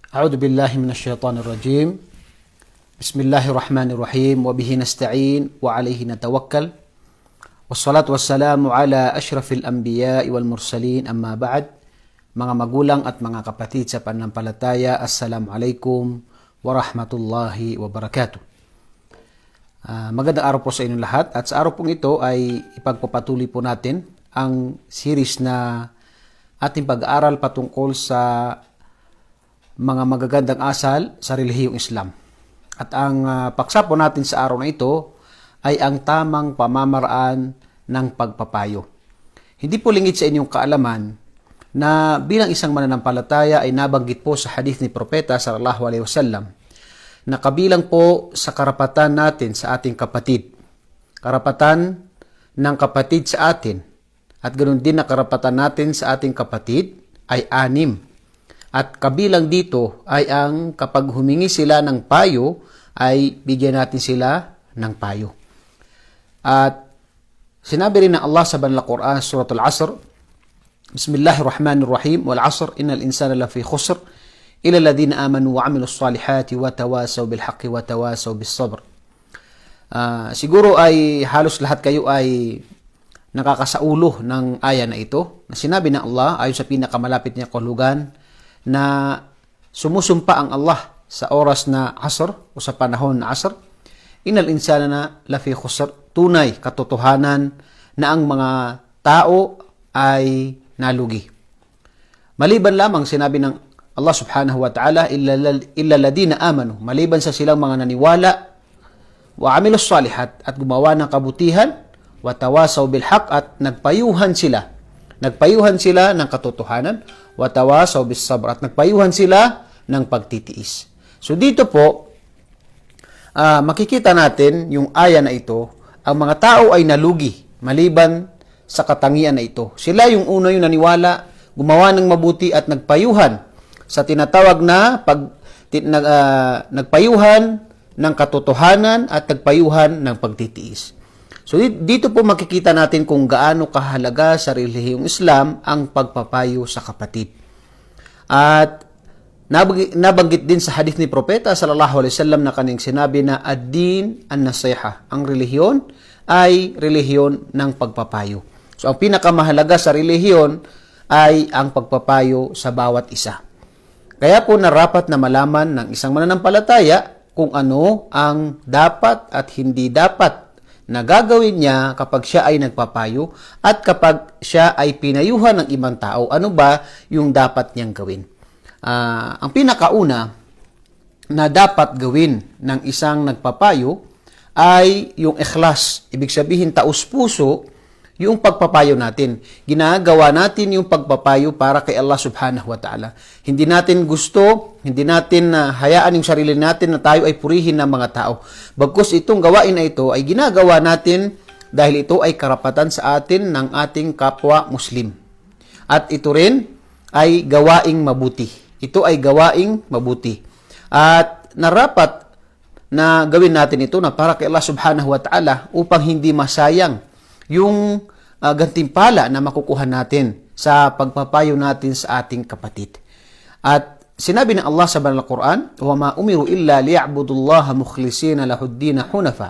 أعوذ بالله من الشيطان الرجيم. بسم الله الرحمن الرحيم وبه نستعين وعليه نتوكل والصلاة والسلام على أشرف الأنبياء والمرسلين أما بعد. Mga magulang at mga kapatid sa pananampalataya, Assalamualaikum warahmatullahi wabarakatuh. Magandang araw po sa inyong lahat, at sa araw pong ito ay ipagpapatuloy po natin ang series na ating pag-aaral patungkol sa mga magagandang asal sa relihiyong Islam. At ang paksa po natin sa araw na ito ay ang tamang pamamaraan ng pagpapayo. Hindi po lingid sa inyong kaalaman na bilang isang mananampalataya ay nabanggit po sa hadith ni Propeta sallallahu alaihi wasallam na kabilang po sa karapatan natin sa ating kapatid, karapatan ng kapatid sa atin, at ganoon din na karapatan natin sa ating kapatid ay 6. At kabilang dito ay ang kapag humingi sila ng payo ay bigyan natin sila ng payo. At sinabi rin ng Allah sa Banal Quran, Suratul Asr, Bismillahirrahmanirrahim, wal asr, innal insana lafi khusr, ila alladhina amanu wa amilus salihati wa tawasaw bil haqqi wa tawasaw bis sabr. Siguro ay halos lahat kayo ay nakakasaulo ng aya na ito, na sinabi ng Allah ayon sa pinakamalapit niya kahulugan na sumusumpa ang Allah sa oras na asr o sa panahon na asr, innal insana na lafi khusr, tunay, katotohanan na ang mga tao ay nalugi. Maliban lamang, sinabi ng Allah subhanahu wa ta'ala, illa ladina amanu, maliban sa silang mga naniwala, wa amilus salihat, at gumawa ng kabutihan, wa tawasaw bil haq, at nagpayuhan sila ng katotohanan, wa tawasaw bis sabr, at nagpayuhan sila ng pagtitiis. So dito po, makikita natin yung aya na ito, ang mga tao ay nalugi maliban sa katangian na ito. Sila yung una yung naniwala, gumawa ng mabuti at nagpayuhan sa tinatawag na nagpayuhan ng katotohanan at nagpayuhan ng pagtitiis. So dito po makikita natin kung gaano kahalaga sa relihiyong Islam ang pagpapayo sa kapatid. At nabanggit din sa hadith ni Propeta sallallahu alaihi wasallam na kanyang sinabi na ad-din an-nasiha, ang relihiyon ay relihiyon ng pagpapayo. So ang pinakamahalaga sa relihiyon ay ang pagpapayo sa bawat isa. Kaya po narapat na malaman ng isang mananampalataya kung ano ang dapat at hindi dapat na gagawin niya kapag siya ay nagpapayo at kapag siya ay pinayuhan ng ibang tao, ano ba yung dapat niyang gawin. Ang pinakauna na dapat gawin ng isang nagpapayo ay yung ikhlas. Ibig sabihin, taus-puso yung pagpapayo natin. Ginagawa natin yung pagpapayo para kay Allah subhanahu wa ta'ala. Hindi natin gusto, hindi natin hayaan yung sarili natin na tayo ay purihin ng mga tao. Bagkus itong gawain na ito ay ginagawa natin dahil ito ay karapatan sa atin ng ating kapwa Muslim. At ito rin ay gawaing mabuti. Ito ay gawaing mabuti. At narapat na gawin natin ito na para kay Allah subhanahu wa ta'ala upang hindi masayang yung gantimpala na makukuha natin sa pagpapayo natin sa ating kapatid. At sinabi ng Allah sa Banal Quran, وَمَا أُمِرُوا إِلَّا لِيَعْبُدُوا اللَّهَ مُخْلِصِينَ لَهُ الدِّينَ حُنَفًا,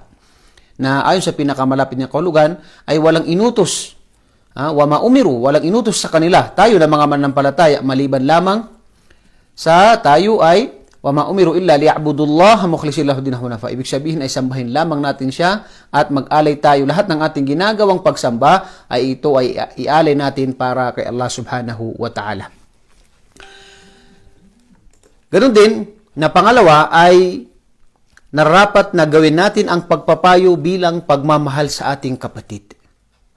na ayon sa pinakamalapit niya kahulugan ay walang inutos. وَمَا أُمِرُوا, walang inutos sa kanila, tayo na mga mananampalataya, maliban lamang sa tayo ay وَمَا أُمِرُوا إِلَّا لِيَعْبُدُوا اللَّهَ مُخْلِصِينَ لَهُ الدِّينَ حُنَفًا. Ibig sabihin ay sambahin lamang natin siya at mag-alay tayo. Lahat ng ating ginagawang pagsamba ay ito ay ialay natin para kay Allah subhanahu wa ta'ala. Ganun din, na pangalawa ay narapat na gawin natin ang pagpapayo bilang pagmamahal sa ating kapatid,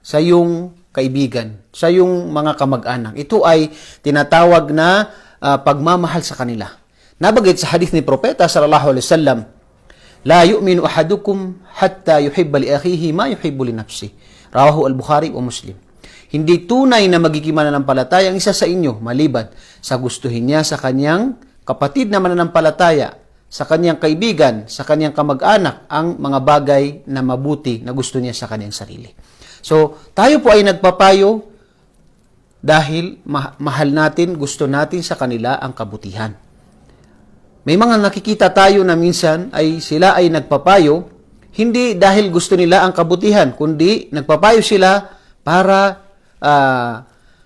sa iyong kaibigan, sa iyong mga kamag-anak. Ito ay tinatawag na pagmamahal sa kanila. Nabanggit sa hadith ni Propeta sallallahu alaihi wasallam, la yu'minu ahadukum hatta yuhibba li akhihi ma yuhibbu li nafsihi. Rawahu al-Bukhari wa Muslim. Hindi tunay na magiging mananampalataya ang isa sa inyo maliban sa gustuhin niya sa kanyang kapatid na mananampalataya, sa kanyang kaibigan, sa kanyang kamag-anak ang mga bagay na mabuti na gusto niya sa kanyang sarili. So, tayo po ay nagpapayo dahil mahal natin, gusto natin sa kanila ang kabutihan. May mga nakikita tayo na minsan ay sila ay nagpapayo, hindi dahil gusto nila ang kabutihan, kundi nagpapayo sila para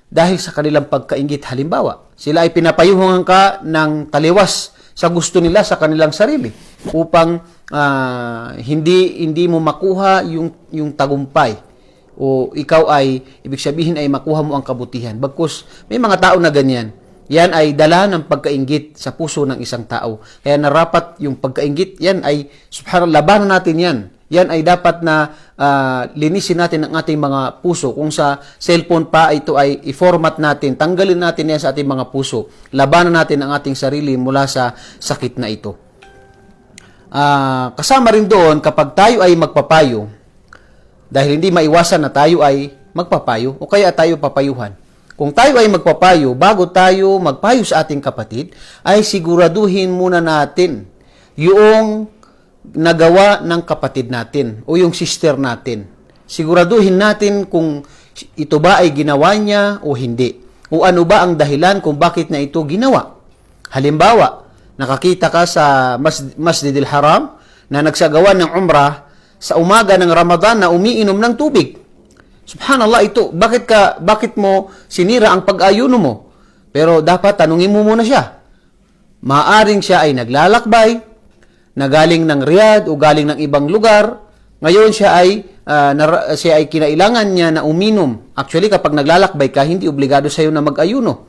dahil sa kanilang pagkaingit. Halimbawa, sila ay pinapayuhan ka ng taliwas sa gusto nila sa kanilang sarili upang hindi mo makuha yung tagumpay o ikaw ay ibig sabihin ay makuha mo ang kabutihan. Bagkus may mga tao na ganyan. Yan ay dala ng pagkainggit sa puso ng isang tao. Kaya narapat yung pagkainggit, yan ay, subhanallah, labanan natin yan. Yan ay dapat na linisin natin ang ating mga puso. Kung sa cellphone pa, ito ay i-format natin, tanggalin natin yan sa ating mga puso. Labanan natin ang ating sarili mula sa sakit na ito. Kasama rin doon, kapag tayo ay magpapayo, dahil hindi maiwasan na tayo ay magpapayo o kaya tayo papayuhan. Kung tayo ay magpapayo, bago tayo magpayo sa ating kapatid, ay siguraduhin muna natin yung nagawa ng kapatid natin o yung sister natin. Siguraduhin natin kung ito ba ay ginawa niya o hindi. O ano ba ang dahilan kung bakit na ito ginawa. Halimbawa, nakakita ka sa Masjidil Haram na nagsagawa ng umrah sa umaga ng Ramadan na umiinom ng tubig. Subhanallah, ito, bakit mo sinira ang pag-ayuno mo? Pero dapat tanungin mo muna siya. Maaring siya ay naglalakbay, na galing ng Riyadh o galing ng ibang lugar. Ngayon siya ay kinailangan niya na uminom. Actually, kapag naglalakbay ka, hindi obligado sa iyo na mag-ayuno.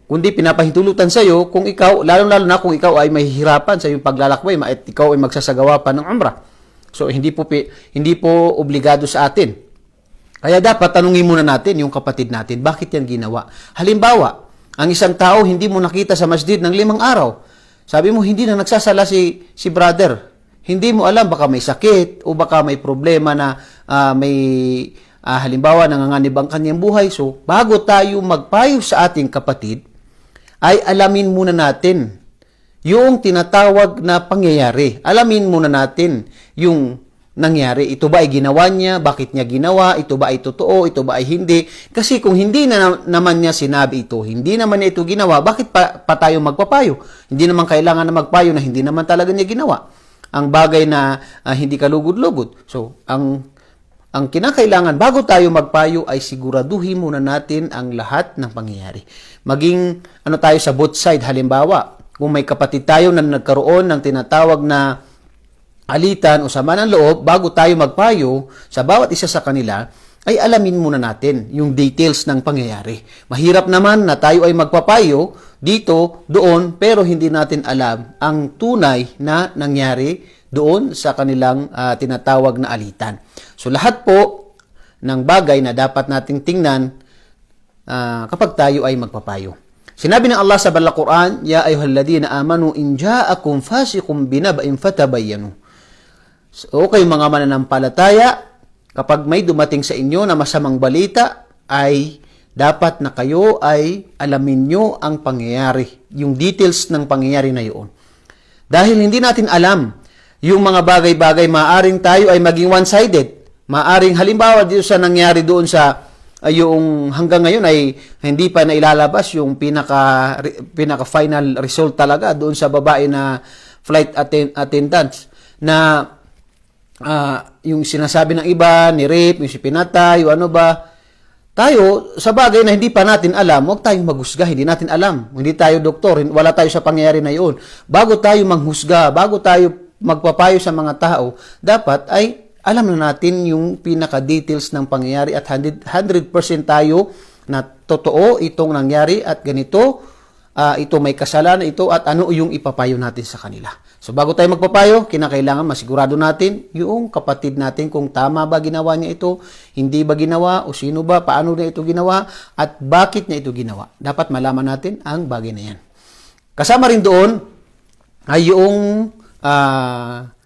Kundi pinapahintulutan sa iyo kung ikaw, lalong-lalo na kung ikaw ay mahihirapan sa iyong paglalakbay, at ikaw ay magsasagawa pa ng umrah. So, hindi po obligado sa atin. Kaya dapat tanungin muna natin yung kapatid natin, bakit yan ginawa? Halimbawa, ang isang tao hindi mo nakita sa masjid ng 5 araw. Sabi mo, hindi na nagsasala si brother. Hindi mo alam, baka may sakit o baka may problema na halimbawa, nanganganib ang kanyang buhay. So, bago tayo magpayo sa ating kapatid, ay alamin muna natin yung tinatawag na pangyayari. Alamin muna natin yung nangyari. Ito ba ay ginawa niya? Bakit niya ginawa? Ito ba ay totoo? Ito ba ay hindi? Kasi kung hindi naman niya sinabi ito, hindi naman niya ito ginawa, bakit pa tayo magpapayo? Hindi naman kailangan na magpayo na hindi naman talaga niya ginawa. Ang bagay na hindi kalugod-lugod. So, ang kinakailangan bago tayo magpayo ay siguraduhin muna natin ang lahat ng pangyayari. Maging tayo sa both side. Halimbawa, kung may kapatid tayo na nagkaroon ng tinatawag na alitan o sama ng loob, bago tayo magpayo sa bawat isa sa kanila, ay alamin muna natin yung details ng pangyayari. Mahirap naman na tayo ay magpapayo dito, doon, pero hindi natin alam ang tunay na nangyari doon sa kanilang tinatawag na alitan. So lahat po ng bagay na dapat nating tingnan kapag tayo ay magpapayo. Sinabi ng Allah sa Banal Quran, Ya ayyuhalladhina amanu in ja'akum fasiqun binaba'in fatabayyanu. So, kayo mga mananampalataya, kapag may dumating sa inyo na masamang balita, ay dapat na kayo ay alamin nyo ang pangyayari, yung details ng pangyayari na yun. Dahil hindi natin alam yung mga bagay-bagay, maaring tayo ay maging one-sided. Maaring halimbawa dito sa nangyari doon sa yung hanggang ngayon ay hindi pa nailalabas yung pinaka final result talaga doon sa babae na flight attendants na yung sinasabi ng iba, ni-rape, yung si pinatay, yung ano ba. Tayo, sa bagay na hindi pa natin alam, huwag tayong maghusga, hindi natin alam. Hindi tayo doktor, wala tayo sa pangyayari na yun. Bago tayo manghusga, bago tayo magpapayo sa mga tao, dapat ay alam na natin yung pinaka-details ng pangyayari at 100% tayo na totoo itong nangyari at ganito, ito may kasalanan ito at ano yung ipapayo natin sa kanila. So bago tayo magpapayo, kinakailangan masigurado natin yung kapatid natin kung tama ba ginawa niya ito, hindi ba ginawa, o sino ba, paano na ito ginawa, at bakit niya ito ginawa. Dapat malaman natin ang bagay na yan. Kasama rin doon ay yung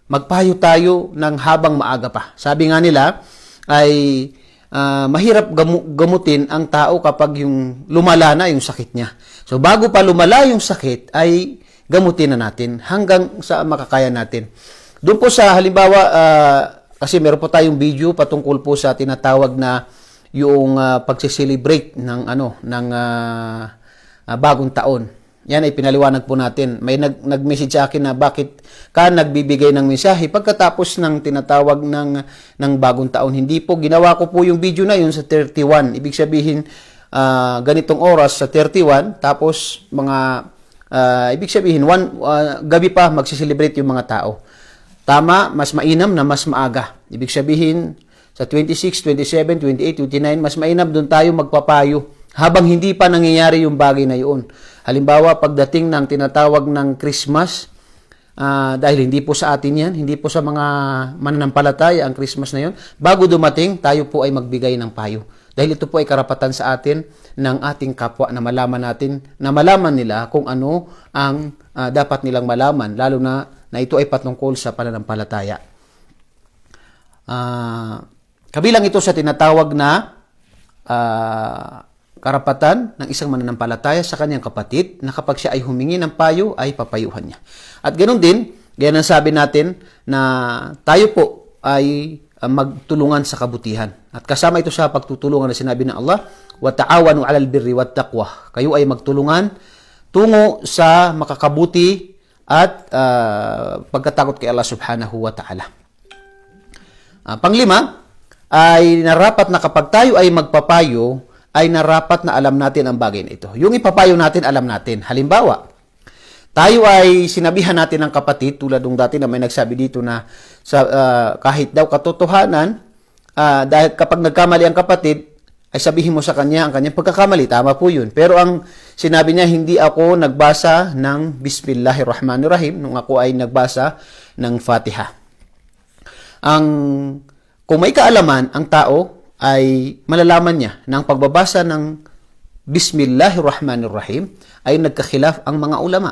magpayo tayo ng habang maaga pa. Sabi nga nila ay mahirap gamutin ang tao kapag yung lumala na yung sakit niya. So bago pa lumala yung sakit ay gamutin na natin hanggang sa makakaya natin. Doon po sa halimbawa, kasi meron po tayong video patungkol po sa tinatawag na yung pagse-celebrate ng bagong taon. Yan ay pinaliwanag po natin. May nag-message sa akin na bakit ka nagbibigay ng mensahe pagkatapos ng tinatawag ng bagong taon. Hindi po, ginawa ko po yung video na yun sa 31. Ibig sabihin, ganitong oras sa 31, tapos ibig sabihin, gabi pa magsiselebrate yung mga tao. Tama, mas mainam na mas maaga. Ibig sabihin, sa 26, 27, 28, 29, mas mainam doon tayo magpapayo habang hindi pa nangyayari yung bagay na yun. Halimbawa, pagdating ng tinatawag ng Christmas, dahil hindi po sa atin yan, hindi po sa mga mananampalataya ang Christmas na yun, bago dumating, tayo po ay magbigay ng payo. Dahil ito po ay karapatan sa atin ng ating kapwa na malaman nila kung ano ang dapat nilang malaman, lalo na ito ay patungkol sa pananampalataya. Kabilang ito sa tinatawag na karapatan ng isang mananampalataya sa kanyang kapatid na kapag siya ay humingi ng payo, ay papayuhan niya. At ganoon din, ganyan ang sabi natin na tayo po ay magtulungan sa kabutihan. At kasama ito sa pagtutulungan na sinabi ng Allah, وَتَعَوَنُوا عَلَى الْبِرِّ وَالتَّقْوَى. Kayo ay magtulungan tungo sa makakabuti at pagkatakot kay Allah subhanahu wa ta'ala. Panglima, ay narapat na kapag tayo ay magpapayo, ay narapat na alam natin ang bagay na ito. Yung ipapayo natin, alam natin. Halimbawa, tayo ay sinabihan natin ng kapatid, tulad ng dati na may nagsabi dito na kahit daw katotohanan, dahil kapag nagkamali ang kapatid, ay sabihin mo sa kanya ang kanyang pagkakamali. Tama po yun. Pero ang sinabi niya, hindi ako nagbasa ng Bismillahirrahmanirrahim nung ako ay nagbasa ng Fatiha. Kung may kaalaman, ang tao ay malalaman niya na ang pagbabasa ng Bismillahirrahmanirrahim ay nagkakhilaf ang mga ulama.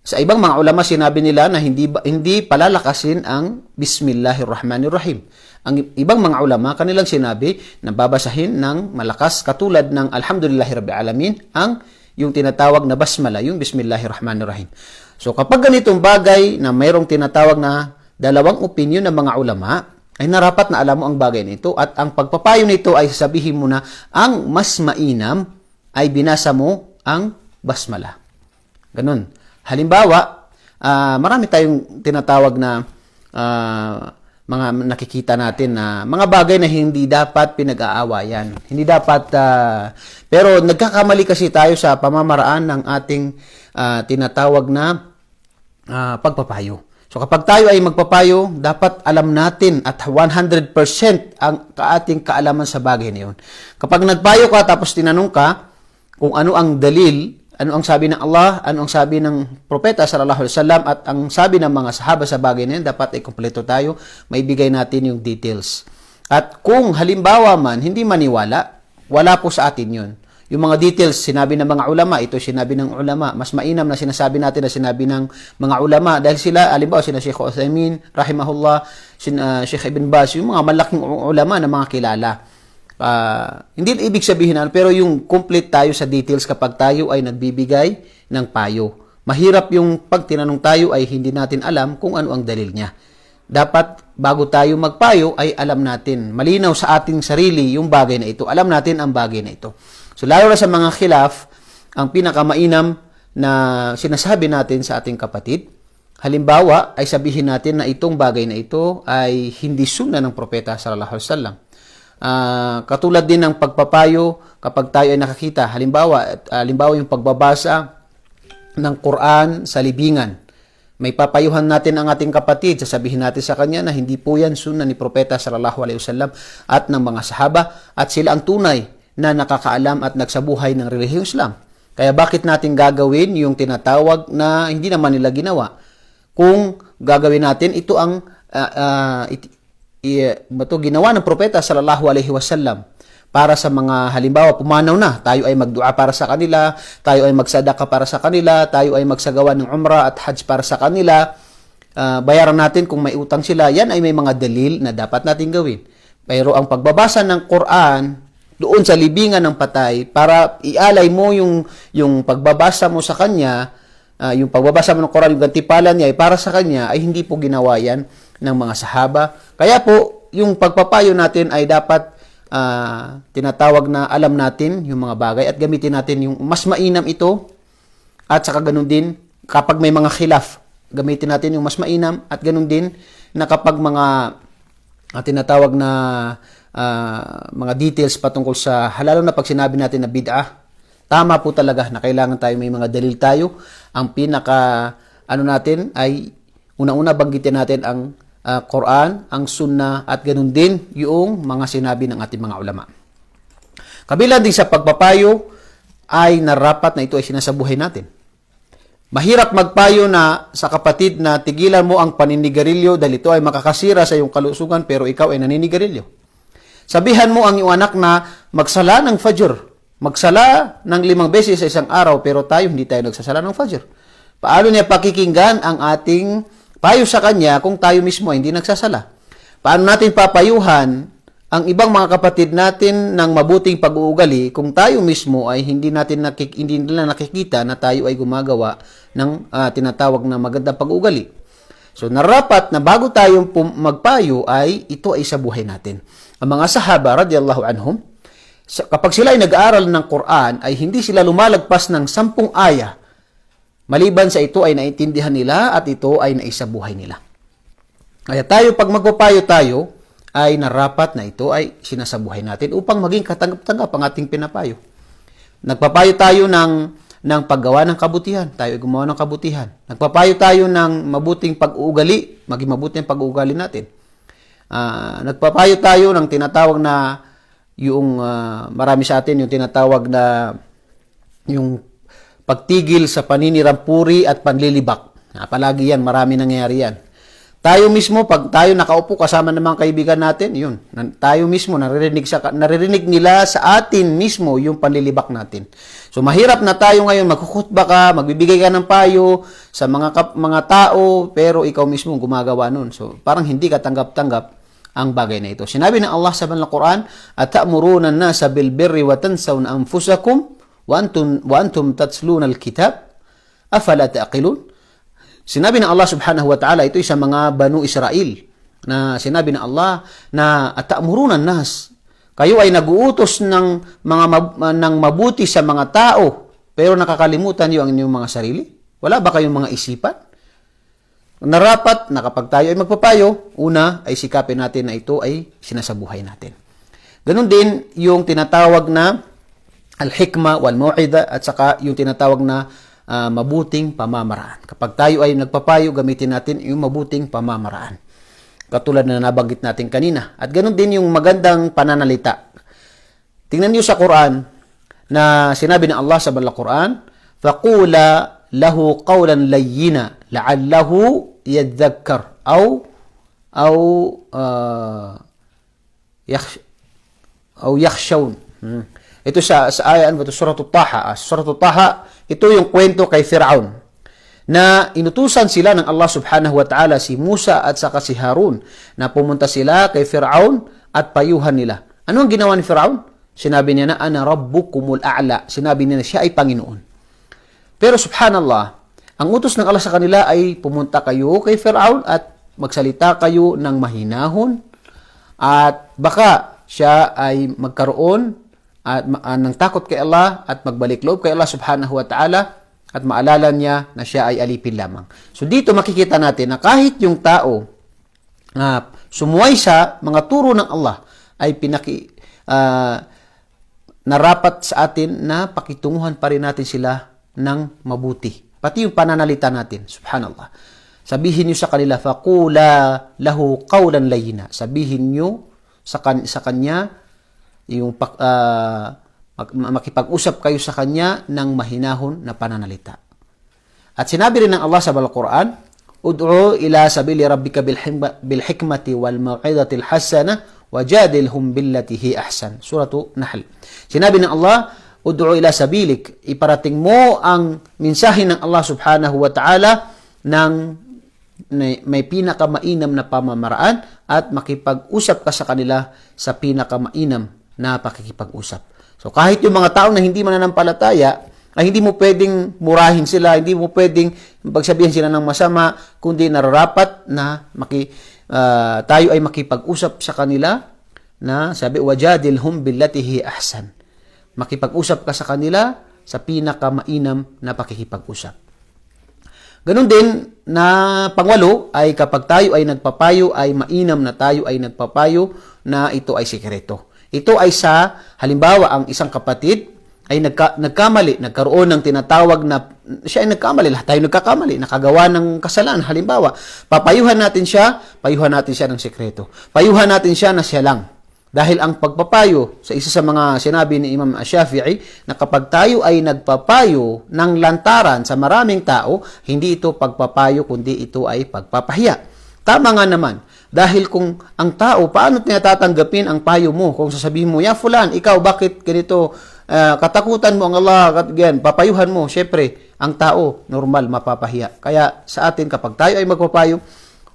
Sa ibang mga ulama, sinabi nila na hindi palalakasin ang Bismillahirrahmanirrahim. Ang ibang mga ulama, kanilang sinabi na babasahin ng malakas katulad ng Alhamdulillahirrabbilalamin yung tinatawag na basmala, yung Bismillahirrahmanirrahim. So kapag ganitong bagay na mayroong tinatawag na dalawang opinion ng mga ulama, ay narapat na alam mo ang bagay nito at ang pagpapayo nito ay sabihin mo na ang mas mainam ay binasa mo ang basmala. Ganun. Halimbawa, marami tayong tinatawag na mga nakikita natin na mga bagay na hindi dapat pinag-aawayan. Hindi dapat, pero nagkakamali kasi tayo sa pamamaraan ng ating tinatawag na pagpapayo. So kapag tayo ay magpapayo, dapat alam natin at 100% ang ating kaalaman sa bagay na yun. Kapag nagpayo ka tapos tinanong ka kung ano ang dalil, ano ang sabi ng Allah, ano ang sabi ng propeta sallallahu alaihi wasallam at ang sabi ng mga sahaba sa bagay na yun, dapat ay kumpleto tayo, maibigay natin yung details. At kung halimbawa man, hindi maniwala, wala po sa atin yun. Yung mga details, sinabi ng mga ulama, ito sinabi ng ulama, mas mainam na sinasabi natin na sinabi ng mga ulama dahil sila, halimbawa sina Sheikh Uthaymin, rahimahullah, Sheikh Ibn Baz, yung mga malaking ulama na mga kilala. Hindi ibig sabihin pero yung complete tayo sa details kapag tayo ay nagbibigay ng payo. Mahirap yung pag tinanong tayo ay hindi natin alam kung ano ang dalil niya. Dapat bago tayo magpayo ay alam natin, malinaw sa ating sarili yung bagay na ito. Alam natin ang bagay na ito. So lalo na sa mga khilaf, ang pinakamainam na sinasabi natin sa ating kapatid, halimbawa ay sabihin natin na itong bagay na ito ay hindi sunna ng propeta sallallahu alaihi wasallam. Katulad din ng pagpapayo kapag tayo ay nakakita, halimbawa yung pagbabasa ng Quran sa libingan. May papayuhan natin ang ating kapatid, sasabihin natin sa kanya na hindi po yan sunna ni propeta sallallahu alaihi wasallam at ng mga sahaba at sila ang tunay na nakakaalam at nagsabuhay ng relihiyong Islam. Kaya bakit natin gagawin yung tinatawag na hindi naman nila ginawa? Kung gagawin natin, ito ang ginawa ng propeta sallallahu alaihi wasallam para sa mga halimbawa pumanaw na, tayo ay magdua para sa kanila, tayo ay magsadaka para sa kanila, tayo ay magsagawa ng umrah at hajj para sa kanila, bayaran natin kung may utang sila, yan ay may mga dalil na dapat natin gawin. Pero ang pagbabasa ng Quran doon sa libingan ng patay para ialay mo yung pagbabasa mo sa kanya, yung pagbabasa mo ng Quran, yung gantipalan niya ay para sa kanya, ay hindi po ginawa yan ng mga sahaba. Kaya po, yung pagpapayo natin ay dapat tinatawag na alam natin yung mga bagay at gamitin natin yung mas mainam ito At saka ganun din, kapag may mga khilaf, gamitin natin yung mas mainam. At ganun din, na kapag mga tinatawag na mga details patungkol sa lalo na pag sinabi natin na bid'ah, tama po talaga na kailangan tayo may mga dalil tayo. Ang pinaka natin ay una-una banggitin natin ang Quran, ang Sunnah at ganun din yung mga sinabi ng ating mga ulama. Kabilang din sa pagpapayo ay narapat na ito ay sinasabuhay natin. Mahirap magpayo na sa kapatid na tigilan mo ang paninigarilyo dahil ito ay makakasira sa iyong kalusugan pero ikaw ay naninigarilyo. Sabihan mo ang iyong anak na magsala ng fajr. Magsala ng 5 beses sa isang araw pero tayo hindi tayo nagsasala ng fajr. Paano niya pakikinggan ang ating payo sa kanya kung tayo mismo ay hindi nagsasala? Paano natin papayuhan ang ibang mga kapatid natin ng mabuting pag-uugali kung tayo mismo ay hindi nila nakikita na tayo ay gumagawa ng tinatawag na magandang pag-uugali? So, narapat na bago tayo magpayo ay ito ay sa buhay natin. Ang mga sahaba, radiyallahu anhum, kapag sila ay nag-aaral ng Quran, ay hindi sila lumalagpas ng 10 aya. Maliban sa ito ay naintindihan nila at ito ay naisabuhay nila. Kaya tayo, pag magpapayo tayo, ay narapat na ito ay sinasabuhay natin upang maging katanggap-tanggap ang ating pinapayo. Nagpapayo tayo ng paggawa ng kabutihan, tayo ay gumawa ng kabutihan. Nagpapayo tayo ng mabuting pag-uugali, maging mabuti ang pag-uugali natin. Nagpapayo tayo ng tinatawag na yung marami sa atin yung tinatawag na yung pagtigil sa paninirampuri at panlilibak. Palagi yan, marami nangyayari yan. Tayo mismo, pag tayo nakaupo kasama ng mga kaibigan natin, yun, tayo mismo, naririnig nila sa atin mismo yung panlilibak natin. So, mahirap na tayo ngayon, magkukutba ka, magbibigay ka ng payo sa mga tao, pero ikaw mismo gumagawa nun. So, parang hindi ka tanggap-tanggap ang bagay na ito. Sinabi ng Allah sa banal Quran, "Atamuruna an-nasa bil birri wa tansawna anfusakum wa antum tatluna al-kitab afala taqilun." Sinabi ng Allah subhanahu wa ta'ala, ito sa mga Banu Israel, na sinabi ng Allah na "Atamuruna an-nas", kayo ay naguutos ng mabuti sa mga tao, pero nakakalimutan niyo ang inyong mga sarili? Wala ba kayong mga isipan? Narapat na kapag tayo ay magpapayo, una ay sikapin natin na ito ay sinasabuhay natin. Ganon din yung tinatawag na al-hikma wal-mau'ida at saka yung tinatawag na mabuting pamamaraan. Kapag tayo ay nagpapayo, gamitin natin yung mabuting pamamaraan. Katulad na nabanggit natin kanina. At ganon din yung magandang pananalita. Tingnan niyo sa Quran na sinabi ng Allah sa banal Quran, "Faqula lahu qawlan layyina la'allahu yadhakkar aw yakhshawun." Ito sa ayan, Suratul Taha. Suratul Taha, ito yung kwento kay Fir'aun na inutusan sila ng Allah subhanahu wa ta'ala si Musa at saka si Harun na pumunta sila kay Fir'aun at payuhan nila. Ano ang ginawa ni Fir'aun? Sinabi niya na, "Ana rabbukumul a'la." Sinabi niya na siya ay Panginoon. Pero subhanallah, ang utos ng Allah sa kanila ay pumunta kayo kay Fir'aun at magsalita kayo ng mahinahon at baka siya ay magkaroon at ng takot kay Allah at magbalik loob kay Allah subhanahu wa ta'ala at maalala niya na siya ay alipin lamang. So dito makikita natin na kahit yung tao na sumuway sa mga turo ng Allah ay narapat sa atin na pakitunguhan pa rin natin sila ng mabuti. Pati yung pananalita natin, subhanallah. Sabihin niyo sa kanila, "Faqula lahu qawlan layyina." Sabihin niyo sa kanya yung makipag-usap kayo sa kanya ng mahinahon na pananalita. At sinabi rin ng Allah sa Al-Quran, "Ud'u ila sabili rabbika bil hikmati wal mau'izatil hasana wajadilhum billati hi ahsan." Suratu Nahl. Sinabi ng Allah, "Ud'u ila sabilik", iparating mo ang mensahe ng Allah subhanahu wa ta'ala ng may pinakamainam na pamamaraan at makipag-usap ka sa kanila sa pinakamainam na pakikipag-usap. So kahit yung mga tao na hindi mananampalataya, ay hindi mo pwedeng murahin sila, hindi mo pwedeng pagsabihan sila ng masama, kundi nararapat na tayo ay makipag-usap sa kanila na sabi, "Wajadilhum billati hi ahsan." Makipag-usap ka sa kanila sa pinakamainam na pakikipag-usap. Ganun din na pangwalo ay kapag tayo ay nagpapayo ay mainam na tayo ay nagpapayo na ito ay sikreto. Ito ay sa halimbawa ang isang kapatid ay nagkamali, nagkaroon ng tinatawag na siya ay nagkamali, lahat tayo nagkakamali, nakagawa ng kasalanan. Halimbawa, payuhan natin siya ng sikreto. Payuhan natin siya na siya lang. Dahil ang pagpapayo, sa isa sa mga sinabi ni Imam Shafi'i, na kapag tayo ay nagpapayo ng lantaran sa maraming tao, hindi ito pagpapayo, kundi ito ay pagpapahiya. Tama nga naman. Dahil kung ang tao, paano niya tatanggapin ang payo mo? Kung sasabihin mo, ya fulan, ikaw, bakit ganito? Katakutan mo ang Allah, papayuhan mo. Syempre, ang tao, normal, mapapahiya. Kaya sa atin, kapag tayo ay magpapayo,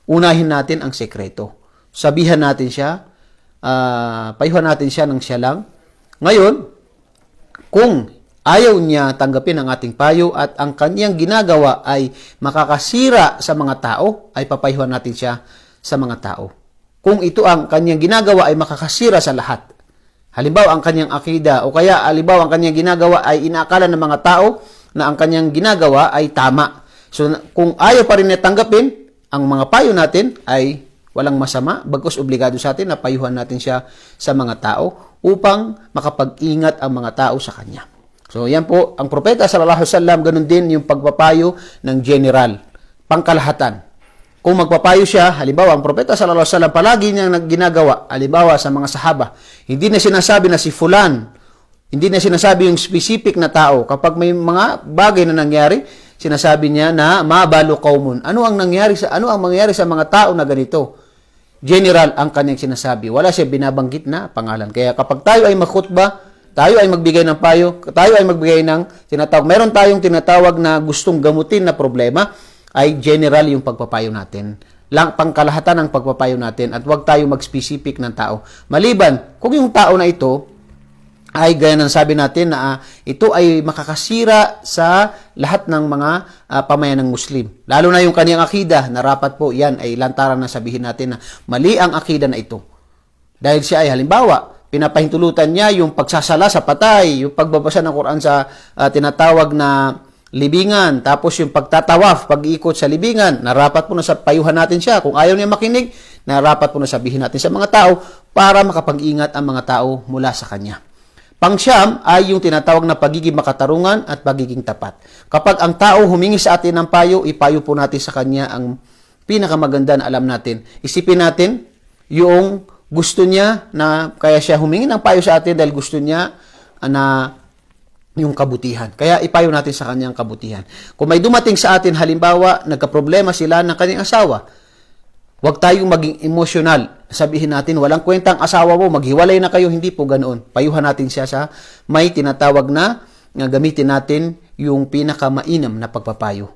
unahin natin ang sekreto. Sabihan natin siya, payuhan natin siya ng siya lang. Ngayon, kung ayaw niya tanggapin ang ating payo at ang kanyang ginagawa ay makakasira sa mga tao, ay papayuhan natin siya sa mga tao. Kung ito ang kanyang ginagawa ay makakasira sa lahat. Halimbawa, ang kanyang akida o kaya halimbawa ang kanyang ginagawa ay inaakala ng mga tao na ang kanyang ginagawa ay tama. So, kung ayaw pa rin niya tanggapin, ang mga payo natin ay walang masama, bagkus obligado sa atin na payuhan natin siya sa mga tao upang makapag-ingat ang mga tao sa kanya. So, yan po, ang propeta sallallahu alaihi wasallam, ganun din yung pagpapayo ng general, pangkalahatan. Kung magpapayo siya, halimbawa, ang propeta sallallahu alaihi wasallam palagi niyang ginagawa, halimbawa sa mga sahaba, hindi na sinasabi na si fulan, hindi na sinasabi yung specific na tao. Kapag may mga bagay na nangyari, sinasabi niya na mabalu qaumun. Ano ang mangyari sa mga tao na ganito? General ang kanyang sinasabi. Wala siya binabanggit na pangalan. Kaya kapag tayo ay makhutba, tayo ay magbigay ng payo, tayo ay magbigay ng tinatawag. Meron tayong tinatawag na gustong gamutin na problema, ay general yung pagpapayo natin. Pangkalahatan ang pagpapayo natin at huwag tayo mag-specific ng tao. Maliban, kung yung tao na ito ay gaya ng sabi natin na ito ay makakasira sa lahat ng mga pamayan ng Muslim. Lalo na yung kaniyang akida, na rapat po yan ay lantaran na sabihin natin na mali ang akida na ito. Dahil siya ay halimbawa, pinapahintulutan niya yung pagsasala sa patay, yung pagbabasa ng Quran sa tinatawag na libingan, tapos yung pagtatawaf, pag-iikot sa libingan, narapat po na sa payuhan natin siya. Kung ayaw niya makinig, narapat po na sabihin natin sa mga tao para makapag-ingat ang mga tao mula sa kanya. Pangsyam ay yung tinatawag na pagiging makatarungan at pagiging tapat. Kapag ang tao humingi sa atin ng payo, ipayo po natin sa kanya ang pinakamaganda na alam natin. Isipin natin yung gusto niya na kaya siya humingi ng payo sa atin dahil gusto niya na yung kabutihan. Kaya ipayo natin sa kanyang kabutihan. Kung may dumating sa atin, halimbawa, nagkaproblema sila ng kanyang asawa, huwag tayong maging emosyonal. Sabihin natin, walang kwentang asawa mo, maghiwalay na kayo, hindi po ganoon. Payuhan natin siya sa may tinatawag na gamitin natin yung pinakamainam na pagpapayo.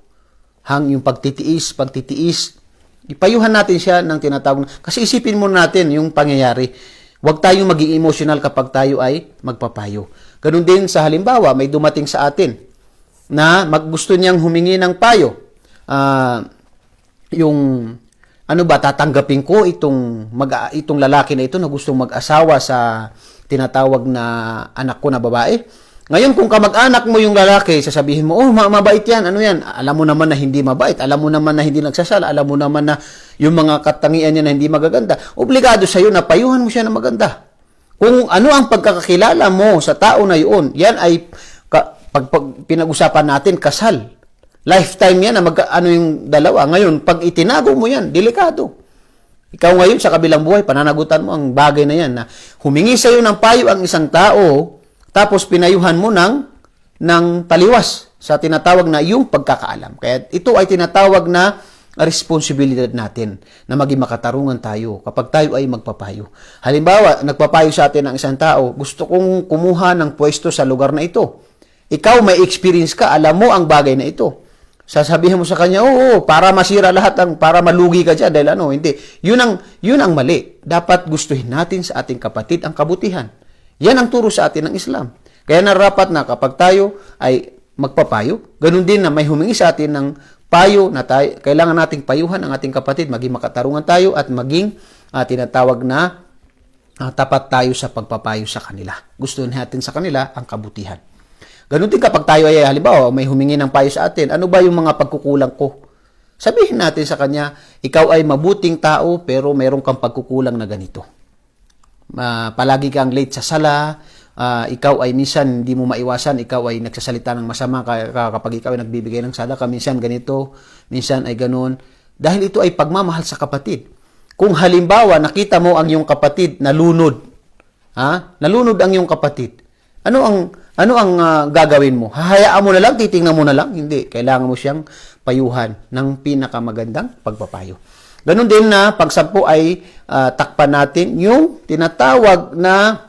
Yung pagtitiis, ipayuhan natin siya ng tinatawag na, kasi isipin muna natin yung pangyayari. Huwag tayong maging emosyonal kapag tayo ay magpapayo. Ganun din sa halimbawa, may dumating sa atin na gusto niyang humingi ng payo. Tatanggapin ko itong lalaki na ito na gustong mag-asawa sa tinatawag na anak ko na babae. Ngayon, kung kamag-anak mo yung lalaki, sasabihin mo, mabait yan, ano yan? Alam mo naman na hindi mabait, alam mo naman na hindi nagsasala, alam mo naman na yung mga katangian niya na hindi magaganda. Obligado sa'yo na payuhan mo siya na maganda. Kung ano ang pagkakakilala mo sa tao na yun, yan ay pag pinag-usapan natin, kasal. Lifetime yan na yung dalawa. Ngayon, pag itinago mo yan, delikado. Ikaw ngayon sa kabilang buhay, pananagutan mo ang bagay na yan na humingi sa'yo ng payo ang isang tao, tapos pinayuhan mo ng taliwas sa tinatawag na yung pagkakaalam. Kaya ito ay tinatawag na responsibilidad natin na maging makatarungan tayo kapag tayo ay magpapayo. Halimbawa, nagpapayo sa atin ang isang tao, gusto kong kumuha ng pwesto sa lugar na ito. Ikaw may experience ka, alam mo ang bagay na ito. Sasabihin mo sa kanya, para masira lahat, para malugi ka dyan, dahil hindi. Yun ang mali. Dapat gustuhin natin sa ating kapatid ang kabutihan. Yan ang turo sa atin ng Islam. Kaya narapat na kapag tayo ay magpapayo, ganun din na may humingi sa atin ng payo na tayo, kailangan nating payuhan ang ating kapatid, maging makatarungan tayo at maging tinatawag na tapat tayo sa pagpapayo sa kanila. Gusto natin sa kanila ang kabutihan. Ganun din kapag tayo ay halimbawa may humingi ng payo sa atin, ano ba yung mga pagkukulang ko? Sabihin natin sa kanya, ikaw ay mabuting tao pero mayroon kang pagkukulang na ganito. Palagi kang late sa sala, ikaw ay minsan hindi mo maiwasan, ikaw ay nagsasalita ng masama kapag ikaw ay nagbibigay ng sadaka, minsan ganito, minsan ay ganun. Dahil ito ay pagmamahal sa kapatid. Kung halimbawa nakita mo ang iyong kapatid nalunod, nalunod ang iyong kapatid, ano ang gagawin mo? Hahayaan mo na lang, titingnan mo na lang? Hindi, kailangan mo siyang payuhan ng pinakamagandang pagpapayo. Ganun din na pagsampu ay takpan natin yung tinatawag na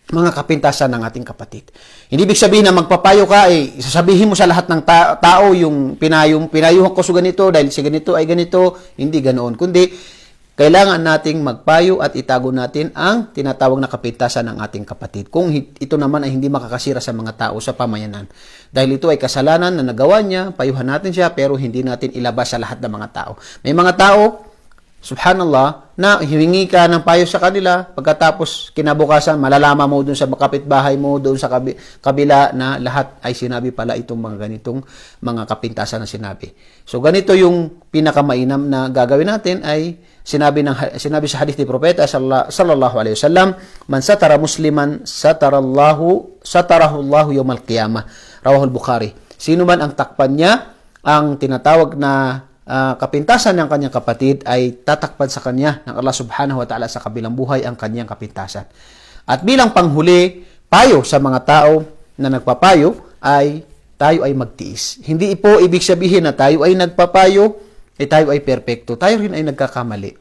mga kapintasan ng ating kapatid. Hindi ibig sabihin na magpapayo ka, sasabihin mo sa lahat ng tao yung pinayuhan ko sa ganito dahil si ganito ay ganito. Hindi ganoon. Kundi, kailangan nating magpayo at itago natin ang tinatawag na kapintasan ng ating kapatid. Kung ito naman ay hindi makakasira sa mga tao sa pamayanan. Dahil ito ay kasalanan na nagawa niya, payuhan natin siya, pero hindi natin ilabas sa lahat ng mga tao. May mga tao, subhanallah, na hihingi ka ng payo sa kanila, pagkatapos kinabukasan, malalaman mo dun sa kapitbahay mo, dun sa kabila na lahat ay sinabi pala itong mga ganitong mga kapintasan na sinabi. So ganito yung pinakamainam na gagawin natin ay sinabi sa hadith ni Propeta sallallahu alaihi wasallam, man satara musliman satarahu Allahu yawmal qiyamah. Rawahul Bukhari. Sino man ang takpan niya ang tinatawag na kapintasan ng kanyang kapatid ay tatakpan sa kanya ng Allah subhanahu wa ta'ala sa kabilang buhay ang kanyang kapintasan. At bilang panghuli, payo sa mga tao na nagpapayo ay tayo ay magtiis. Hindi po ibig sabihin na tayo ay nagpapayo, tayo ay perpekto. Tayo rin ay nagkakamali.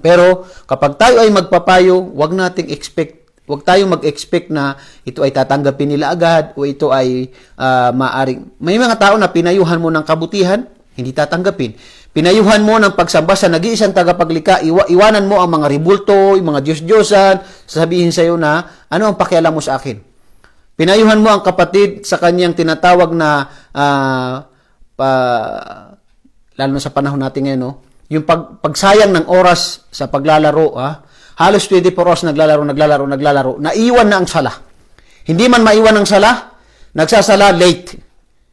Pero kapag tayo ay magpapayo, wag tayong mag-expect na ito ay tatanggapin nila agad o ito ay maaring. May mga tao na pinayuhan mo ng kabutihan, hindi tatanggapin. Pinayuhan mo ng pagsamba sa nag-iisang tagapaglikha, iwanan mo ang mga ribulto, yung mga Diyos-Diyosan, sasabihin sa iyo na, ano ang pakialam mo sa akin? Pinayuhan mo ang kapatid sa kanyang tinatawag na, lalo na sa panahon natin ngayon, yung pagsayang ng oras sa paglalaro, halos 24 oras naglalaro, naiwan na ang sala. Hindi man maiwan ang sala, nagsasala late.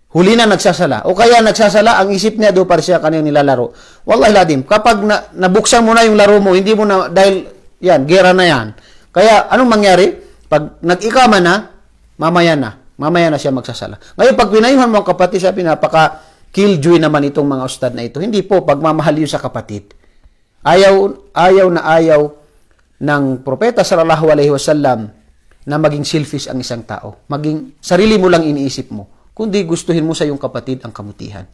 Huli na nagsasala. O kaya nagsasala, ang isip niya doon para siya kanyang nilalaro. Wallahi ladim, kapag nabuksan mo na yung laro mo, hindi mo na, dahil yan, gera na yan. Kaya anong mangyari? Pag nag-ikama na, mamaya na siya magsasala. Ngayon, pag pinayuhan mo ang kapatid, sabi napaka-killjoy naman itong mga ustad na ito. Hindi po, pagmamahal yun sa kapatid. Ayaw ng propeta sallallahu alaihi wasallam na maging selfish ang isang tao. Maging sarili mo lang iniisip mo. Kundi gustuhin mo sa iyong kapatid ang kamutihan.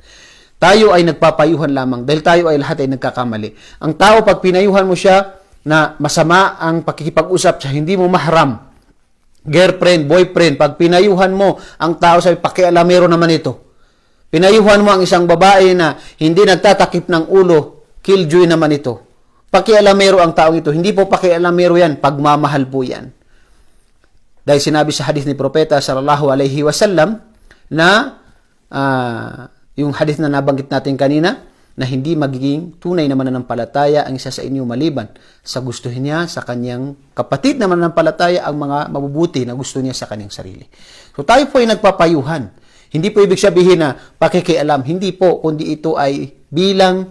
Tayo ay nagpapayuhan lamang dahil tayo ay lahat ay nagkakamali. Ang tao, pag pinayuhan mo siya na masama ang pakikipag-usap siya, hindi mo mahram, girlfriend, boyfriend, pag pinayuhan mo ang tao, sabi, pakialamero naman ito. Pinayuhan mo ang isang babae na hindi nagtatakip ng ulo, killjoy naman ito. Pakialamero ang taong ito. Hindi po pakialamero yan, pagmamahal po yan. Dahil sinabi sa hadith ni Propeta sallallahu alaihi wasallam, na yung hadith na nabanggit natin kanina, na hindi magiging tunay na mananampalataya ang isa sa inyo maliban sa gustuhin niya sa kanyang kapatid na mananampalataya ang mga mabubuti na gusto niya sa kanyang sarili. So tayo po ay nagpapayuhan. Hindi po ibig sabihin na pakikialam. Hindi po, kundi ito ay bilang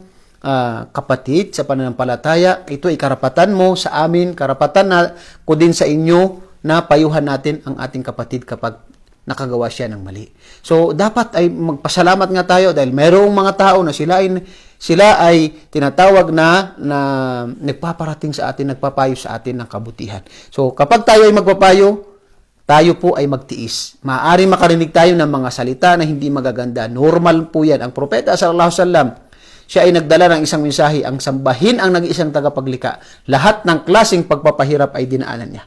kapatid sa pananampalataya. Ito ay karapatan mo sa amin, karapatan na ko din sa inyo na payuhan natin ang ating kapatid kapag nakagawa siya ng mali. So, dapat ay magpasalamat nga tayo dahil mayroong mga tao na sila ay tinatawag na nagpaparating sa atin, nagpapayo sa atin ng kabutihan. So, kapag tayo ay magpapayo, tayo po ay magtiis. Maaaring makarinig tayo ng mga salita na hindi magaganda. Normal po yan. Ang propeta sallallahu alaihi wasallam, siya ay nagdala ng isang mensahe, ang sambahin ang nag-iisang tagapaglikha. Lahat ng klaseng pagpapahirap ay dinaanan niya.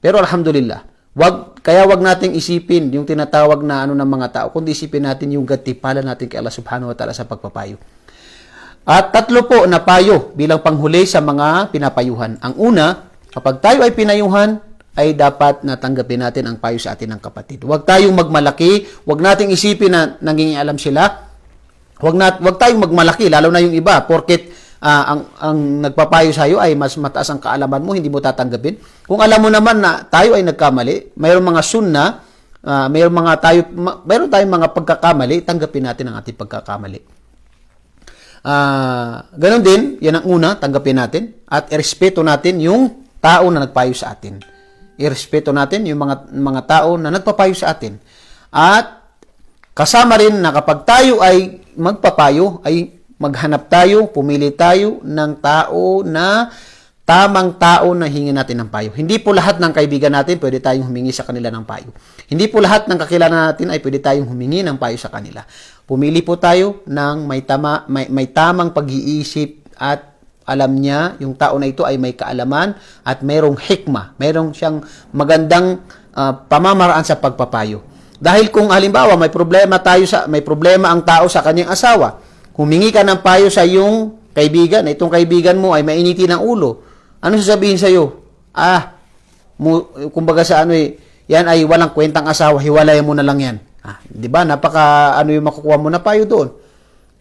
Pero alhamdulillah, kaya wag nating isipin yung tinatawag na ng mga tao, kundi isipin natin yung gatipalan natin kay Allah subhanahu wa ta'ala sa pagpapayo. At tatlo po na payo bilang panghuli sa mga pinapayuhan. Ang una, kapag tayo ay pinayuhan, ay dapat natanggapin natin ang payo sa atin ng kapatid. Huwag tayong magmalaki, huwag nating isipin na nangingialam sila. Huwag tayong magmalaki, lalo na yung iba, porket ang nagpapayo sa iyo ay mas mataas ang kaalaman mo, hindi mo tatanggapin. Kung alam mo naman na tayo ay nagkamali, mayroong mga sunna mayroon tayong mga pagkakamali, tanggapin natin ang ating pagkakamali. Ganon din, yan ang una, tanggapin natin at irespeto natin yung tao na nagpayo sa atin. Irespeto natin yung mga tao na nagpapayo sa atin. At kasama rin na kapag tayo ay magpapayo, ay maghanap tayo, pumili tayo ng tamang tao na hingin natin ng payo. Hindi po lahat ng kaibigan natin pwede tayong humingi sa kanila ng payo. Hindi po lahat ng kakilala natin ay pwede tayong humingi ng payo sa kanila. Pumili po tayo ng may tamang pag-iisip at alam niya, yung tao na ito ay may kaalaman at mayroong hikmah, mayroong siyang magandang pamamaraan sa pagpapayo. Dahil kung halimbawa may problema ang tao sa kanyang asawa, humingi ka ng payo sa iyong kaibigan, na itong kaibigan mo ay mainiti ng ulo. Ano sasabihin sa iyo? Kumbaga yan ay walang kwentang asawa, hiwalayan mo na lang yan. 'Di ba? Yung makukuha mo na payo doon.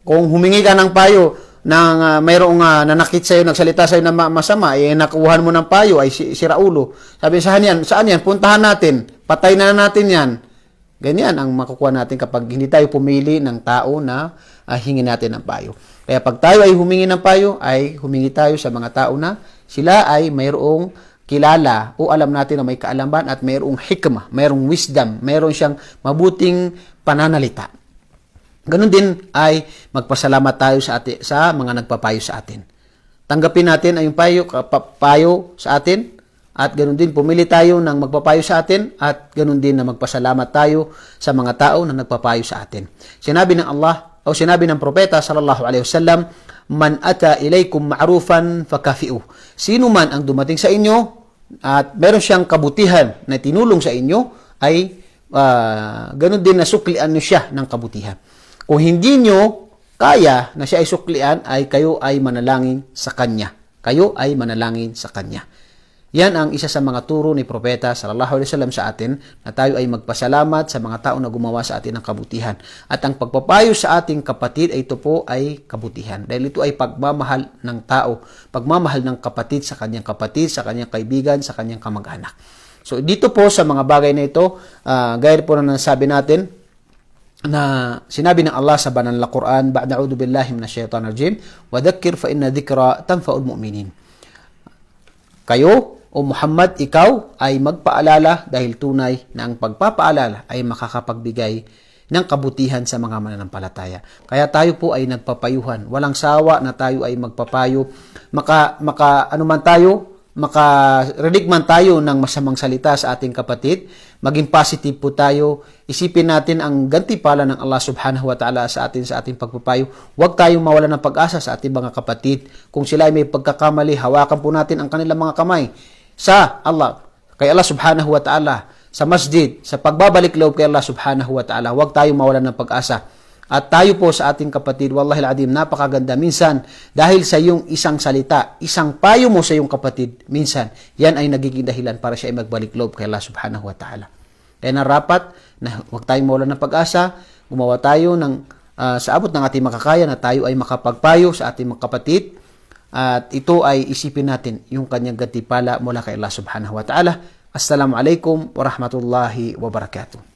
Kung humingi ka ng payo ng mayroong nanakit sa iyo, nagsalita sa iyo na masama, nakuha mo ng payo ay sira ulo. Sabi saan yan? Puntahan natin. Patay na natin yan. Ganyan ang makukuha natin kapag hindi tayo pumili ng tao na hingin natin ng payo. Kaya pag tayo ay humingi ng payo, ay humingi tayo sa mga tao na sila ay mayroong kilala o alam natin na may kaalaman at mayroong hikmah, mayroong wisdom, mayroong siyang mabuting pananalita. Ganun din ay magpasalamat tayo sa mga nagpapayo sa atin. Tanggapin natin ay yung payo sa atin at ganun din pumili tayo ng magpapayo sa atin at ganun din na magpasalamat tayo sa mga tao na nagpapayo sa atin. Sinabi ng Allah o sinabi ng propeta sallallahu alaihi wasallam, "Man ata ilaykum ma'rufan fakafi'u." Sino man ang dumating sa inyo at meron siyang kabutihan na tinulong sa inyo ay ganun din na suklian niyo siya ng kabutihan. Kung hindi niyo kaya na siya ay suklian, ay kayo ay manalangin sa kanya. Kayo ay manalangin sa kanya. Yan ang isa sa mga turo ni Propeta sallallahu alaihi wasallam sa atin na tayo ay magpasalamat sa mga tao na gumawa sa atin ng kabutihan. At ang pagpapayo sa ating kapatid ay ito po ay kabutihan. Dahil ito ay pagmamahal ng tao, pagmamahal ng kapatid, sa kanyang kaibigan, sa kanyang kamag-anak. So dito po sa mga bagay na ito, gaya po na nasabi natin, na sinabi ng Allah sa banal na Quran, "Ba'da'udhu billahi minasyaitanir rajim, wa dhakkir fa inna dhikra tanfa'ul mu'minin." Kayo o Muhammad, ikaw ay magpaalala dahil tunay na ang pagpapaalala ay makakapagbigay ng kabutihan sa mga mananampalataya. Kaya tayo po ay nagpapayuhan. Walang sawa na tayo ay magpapayo. Makarinig man tayo ng masamang salita sa ating kapatid, maging positive po tayo. Isipin natin ang gantimpala ng Allah subhanahu wa ta'ala sa ating pagpapayo. Huwag tayong mawalan ng pag-asa sa ating mga kapatid. Kung sila ay may pagkakamali, hawakan po natin ang kanilang mga kamay sa Allah, kay Allah subhanahu wa ta'ala, sa masjid, sa pagbabalik loob kay Allah subhanahu wa ta'ala. Huwag tayong mawalan ng pag-asa. At tayo po sa ating kapatid, wallahi al-adim, napakaganda. Minsan, dahil sa iyong isang salita, isang payo mo sa iyong kapatid, minsan, yan ay nagiging dahilan para siya ay magbalik loob kay Allah subhanahu wa ta'ala. Kaya narapat na huwag tayong mawalan ng pag-asa, gumawa tayo sa abot ng ating makakaya na tayo ay makapagpayo sa ating mga kapatid. At ito ay isipin natin yung kanyang gantimpala mula kay Allah subhanahu wa ta'ala. Assalamualaikum warahmatullahi wabarakatuh.